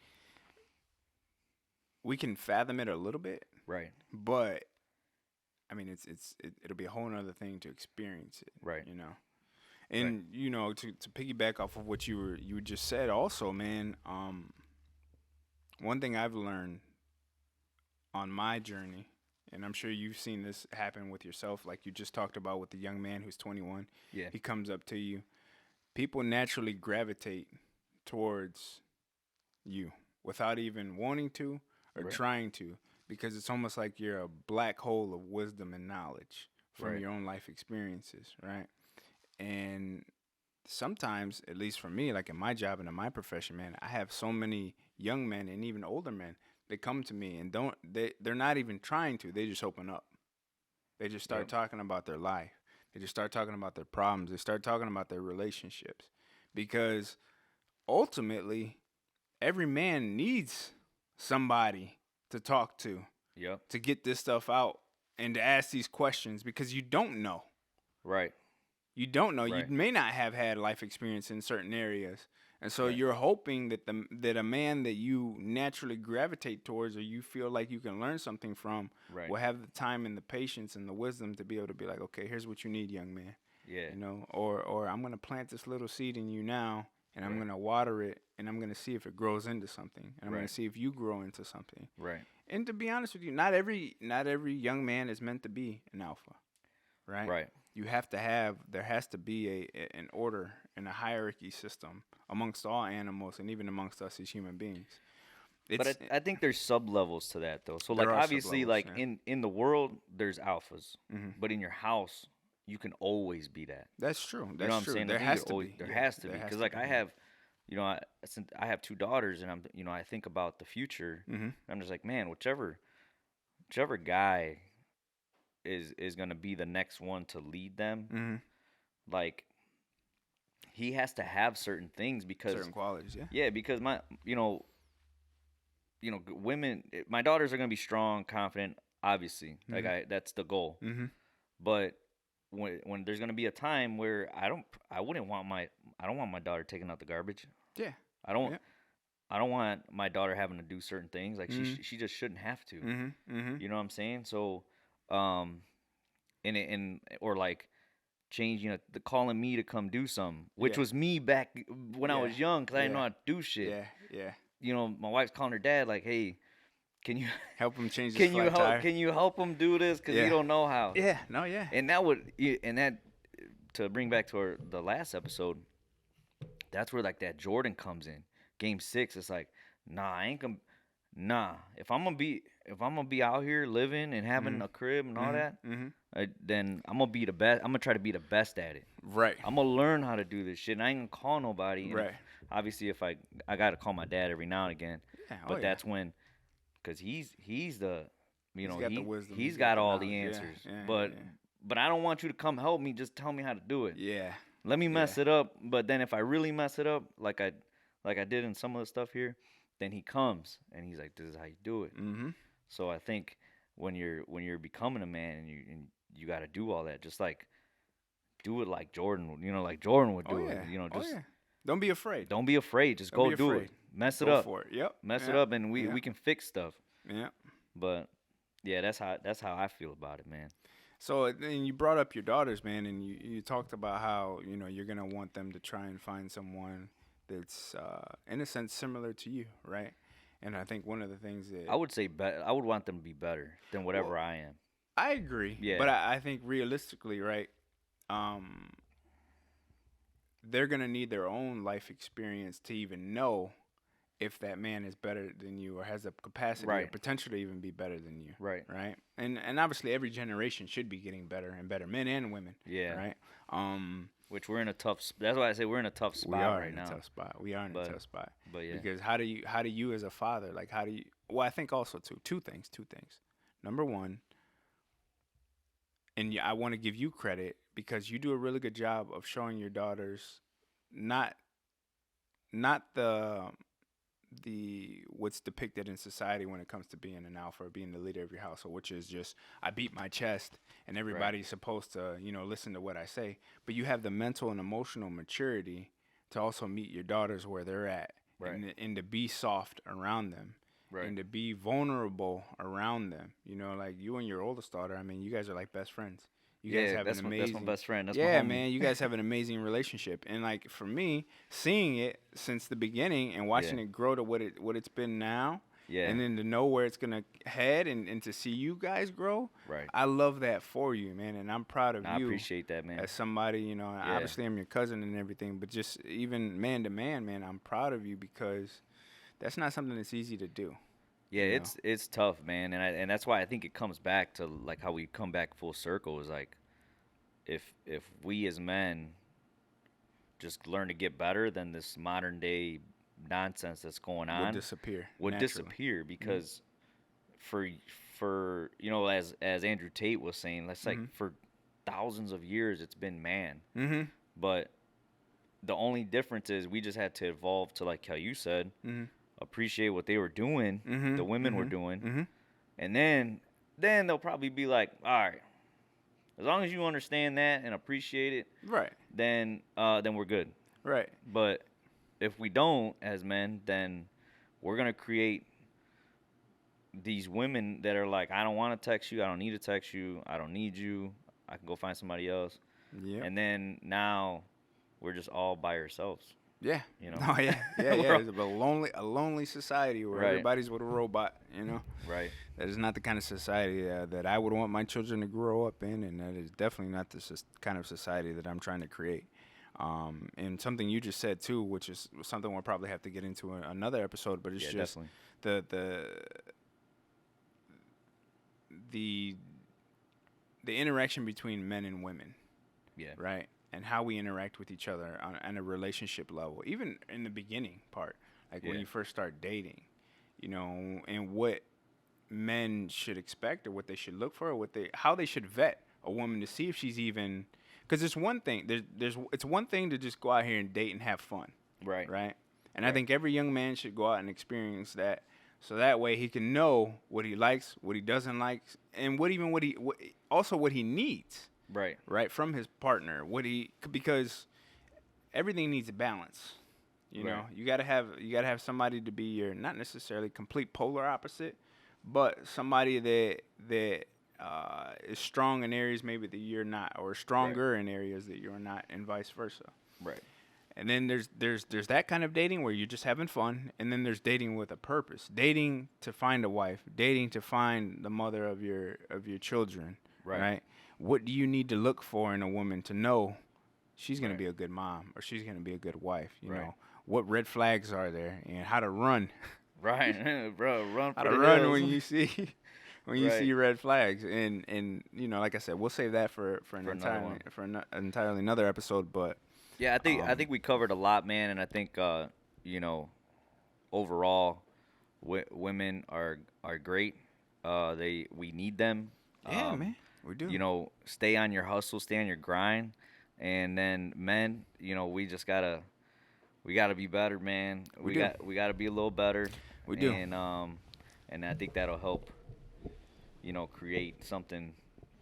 We can fathom it a little bit, Right. but I mean, it'll be a whole nother thing to experience it. Right. And to piggyback off of what you just said, also, man. One thing I've learned on my journey, and I'm sure you've seen this happen with yourself, like you just talked about with the young man who's 21. Yeah. He comes up to you. People naturally gravitate towards you without even wanting to or Right. trying to, because it's almost like you're a black hole of wisdom and knowledge from Right. your own life experiences, right? And sometimes, at least for me, like in my job and in my profession, man, I have so many young men and even older men that come to me and they're not even trying to, they just open up. They just start Yep. talking about their life. They just start talking about their problems. They start talking about their relationships, because ultimately every man needs somebody to talk to Yep. get this stuff out and to ask these questions, because you don't know. Right. You don't know. Right. You may not have had life experience in certain areas. And so Right. you're hoping that that a man that you naturally gravitate towards or you feel like you can learn something from Right. will have the time and the patience and the wisdom to be able to be like, okay, here's what you need, young man. Yeah. Or I'm going to plant this little seed in you now, and I'm Right. going to water it, and I'm going to see if it grows into something. And I'm going Right. to see if you grow into something. Right. And to be honest with you, not every young man is meant to be an alpha, right? Right. There has to be an order and a hierarchy system amongst all animals and even amongst us as human beings. But I think there's sub levels to that though. So There like are obviously sub-levels, like yeah. in the world there's alphas, Mhm. but in your house you can always be that. That's true. That's You know what true. I'm saying? There I think has you're to always- be. There Yeah, has to there be has because to like be, I yeah. have, since I have two daughters and I think about the future. Mhm. I'm just like, man, whichever guy is gonna be the next one to lead them, Mhm. like he has to have certain things because Certain qualities, yeah. yeah, because my women, my daughters are gonna be strong, confident, obviously. Like that's the goal. Mhm. But when there's gonna be a time where I don't want my daughter taking out the garbage. Yeah. I don't Yeah. I don't want my daughter having to do certain things. Like she just shouldn't have to. Mhm. Mhm. You know what I'm saying? So, or like changing the calling me to come do something, which Yeah. was me back when I Yeah. was young because I didn't know Yeah. how to do shit. Yeah. Yeah. My wife's calling her dad like, hey, can you help him change his flat tire. can you help him do this? Because Yeah. you don't know how. Yeah, no, yeah. And that to bring back to the last episode, that's where like that Jordan comes in. Game 6, it's like, nah. If I'm gonna be out here living and having a crib and all that, then I'm gonna be the best. I'm gonna try to be the best at it. Right. I'm gonna learn how to do this shit. And I ain't gonna call nobody. And Right. obviously, if I gotta call my dad every now and again. Yeah, But that's when, cause he's the, you know, got the wisdom, he's he's got got the all the knowledge. Yeah, answers. yeah, But I don't want you to come help me. Just tell me how to do it. Yeah. Let me mess it up. But then if I really mess it up, like I did in some of the stuff here, then he comes and he's like, "This is how you do it." Mm-hmm. So I think when you're becoming a man and you got to do all that, just like do it like Jordan, like Jordan would do it. Just don't be afraid. don't be afraid. Just Don't go be do afraid. it. Mess it Go up. for it. Yep. Mess it Yeah. up, and we can fix stuff. Yeah. But yeah, that's how I feel about it, man. So then you brought up your daughters, man, and you talked about how you're gonna want them to try and find someone that's in a sense similar to you, right? And I think one of the things that I would say I would want them to be better than whatever Well, I am. I agree, Yeah. but I think realistically, right, they're gonna need their own life experience to even know if that man is better than you or has the capacity or Right. potential to even be better than you. Right. Right. And obviously every generation should be getting better and better, men and women. Yeah. Right. Which we're in a tough. That's why I say we're in a tough spot We are right in now. a tough spot. We are in a tough spot. But yeah. Because how do you as a father, like how do you well, I think also two things. Number one, and I want to give you credit because you do a really good job of showing your daughters not the what's depicted in society when it comes to being an alpha or being the leader of your household, which is just I beat my chest and everybody's supposed to listen to what I say, but you have the mental and emotional maturity to also meet your daughters where they're at, Right. and to be soft around them, Right. and to be vulnerable around them. Like you and your oldest daughter, I mean, you guys are like best friends. You guys have that's an amazing. that's my best friend. That's my Yeah, homie. man, you guys have an amazing relationship, and like for me, seeing it since the beginning and watching Yeah. it grow to what it's been now, Yeah. and then to know where it's gonna head, and to see you guys grow, Right. I love that for you, man, and I'm proud of I you appreciate that, man. as somebody. Obviously I'm your cousin and everything, but just even man to man, I'm proud of you because that's not something that's easy to do. Yeah, you know. it's tough, man, and that's why I think it comes back to like how we come back full circle is like, if we as men just learn to get better, then this modern day nonsense that's going on Would disappear. would naturally. disappear because for as Andrew Tate was saying, that's like for thousands of years it's been man, Mm-hmm. but the only difference is we just had to evolve to, like how you said, appreciate what they were doing, the women were doing, and then they'll probably be like, all right, as long as you understand that and appreciate it, Right. then we're good. Right. But if we don't as men, then we're gonna create these women that are like, I don't want to text you, I don't need to text you, I don't need you, I can go find somebody else. Yeah. And then now we're just all by ourselves. Yeah. You know? Oh yeah. Yeah. Yeah. It's a lonely society where Right. everybody's with a robot. Right. That is not the kind of society that I would want my children to grow up in, and that is definitely not the kind of society that I'm trying to create. And something you just said too, which is something we'll probably have to get into another episode, but it's Yeah, just definitely. the interaction between men and women, Yeah. right? And how we interact with each other on a relationship level, even in the beginning part, like when Yeah. you first start dating, and what men should expect or what they should look for, or how they should vet a woman to see if she's even, because it's one thing. It's one thing to just go out here and date and have fun, Right. right? And I think every young man should go out and experience that, so that way he can know what he likes, what he doesn't like, and what he needs. Right. Right, from his partner, because everything needs a balance. You know, Right. you gotta have somebody to be your, not necessarily complete polar opposite, but somebody that is strong in areas maybe that you're not, or stronger in areas that you're not, and vice versa. Right. And then there's that kind of dating where you're just having fun, and then there's dating with a purpose. Dating to find a wife, dating to find the mother of your children, Right. right? What do you need to look for in a woman to know she's going Right. to be a good mom or she's going to be a good wife, you Right. know? What red flags are there and how to run? Right, bro. Run How for to the run hills. when you see when you Right. see red flags, and you know, like I said, we'll save that for For another one. entirely another episode. But Yeah, I think we covered a lot, man, and I think you know, overall, women are great. We need them. yeah, man, we do. You know, stay on your hustle, stay on your grind, and then men, you know, we gotta be better, man. We do. We gotta be a little better. We do. And I think that'll help, you know, create something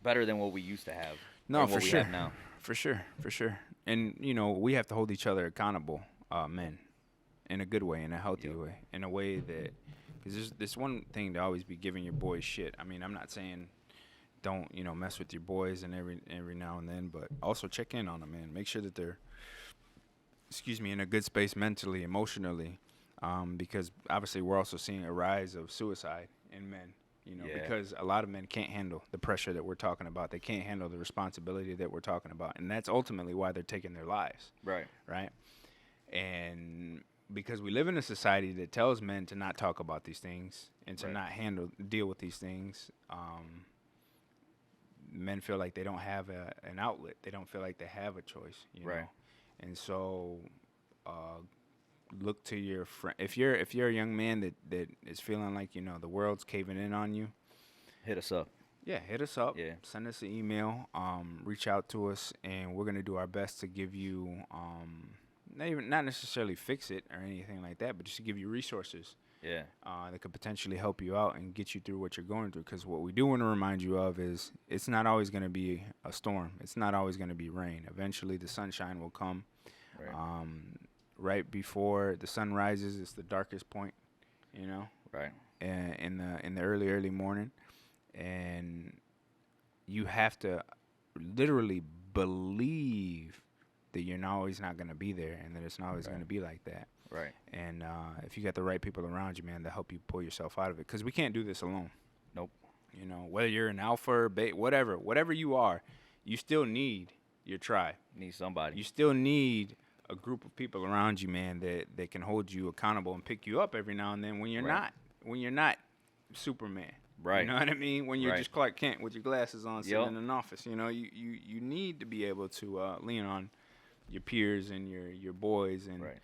better than what we used to have. No, or for what we sure. have now. For sure. And you know, we have to hold each other accountable, men, in a good way, in a healthy Yep. way, in a way that, because there's this one thing to always be giving your boys shit. I mean, I'm not saying don't, you know, mess with your boys and every now and then, but also check in on them, man. Make sure that they're, in a good space mentally, emotionally, because obviously we're also seeing a rise of suicide in men. You know, Yeah. because a lot of men can't handle the pressure that we're talking about. They can't handle the responsibility that we're talking about. And that's ultimately why they're taking their lives, Right. right? And because we live in a society that tells men to not talk about these things and to Right. not deal with these things, men feel like they don't have an outlet. They don't feel like they have a choice, you Right. know? And so look to your friend. If you're a young man that is feeling like, you know, the world's caving in on you, Hit us up. yeah, hit us up. Yeah. Send us an email. Reach out to us, and we're gonna do our best to give you, not necessarily fix it or anything like that, but just to give you resources Yeah. that could potentially help you out and get you through what you're going through. Because what we do want to remind you of is it's not always gonna be a storm. It's not always gonna be rain. Eventually, the sunshine will come. Right. Right before the sun rises, it's the darkest point, you know, Right. in the early morning, and you have to literally believe that you're not always not going to be there and that it's not always Right. going to be like that. Right. And if you got the right people around you, man, to help you pull yourself out of it, because we can't do this alone. Nope. You know, whether you're an alpha or beta, whatever you are, you still need your tribe. Need somebody. You still need a group of people around you, man, that can hold you accountable and pick you up every now and then when you're Right. not Superman. Right. You know what I mean? When you're Right. just Clark Kent with your glasses on, sitting Yup. in an office. You know, you need to be able to lean on your peers and your boys. And Right.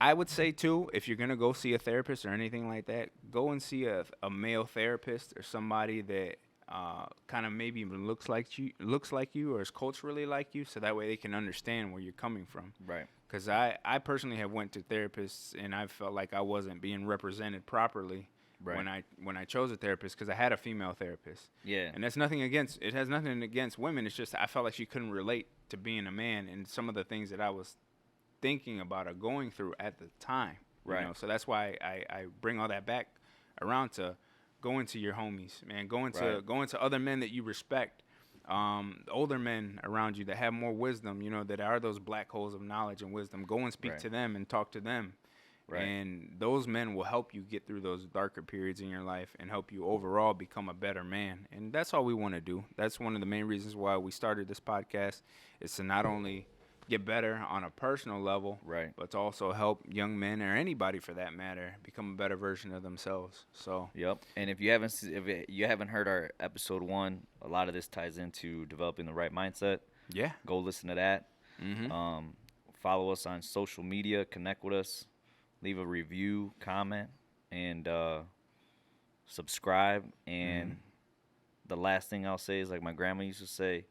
I would say too, if you're gonna go see a therapist or anything like that, go and see a male therapist or somebody that kind of maybe even looks like you or is culturally like you, so that way they can understand where you're coming from. Right. Because I personally have went to therapists and I felt like I wasn't being represented properly Right. when I chose a therapist, because I had a female therapist. Yeah. And that's it has nothing against women. It's just I felt like she couldn't relate to being a man and some of the things that I was thinking about or going through at the time. Right. You know? So that's why I bring all that back around to going to your homies, man, going to other men that you respect, older men around you that have more wisdom, you know, that are those black holes of knowledge and wisdom. Go and speak Right. to them and talk to them. Right. And those men will help you get through those darker periods in your life and help you overall become a better man. And that's all we want to do. That's one of the main reasons why we started this podcast, is to not only get better on a personal level, Right. but to also help young men, or anybody for that matter, become a better version of themselves. So Yep. And if you haven't heard our episode 1, a lot of this ties into developing the right mindset. yeah. Go listen to that. Mm-hmm. Follow us on social media. Connect with us. Leave a review, comment, and subscribe. And the last thing I'll say is, like my grandma used to say,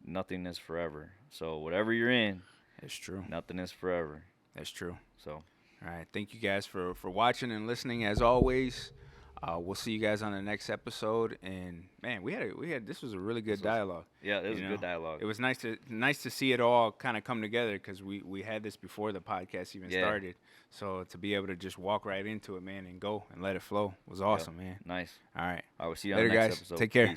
nothing is forever. So whatever you're in, That's true. nothing is forever. That's true. So All right. Thank you guys for watching and listening as always. We'll see you guys on the next episode. And man, this was a really good dialogue. yeah, it was You a know, good dialogue. It was nice to see it all kind of come together, because we had this before the podcast even Yeah. started. So to be able to just walk right into it, man, and go and let it flow was awesome, man. Nice. All right. I will see you on Later, the next guys. episode. Take care. Peace.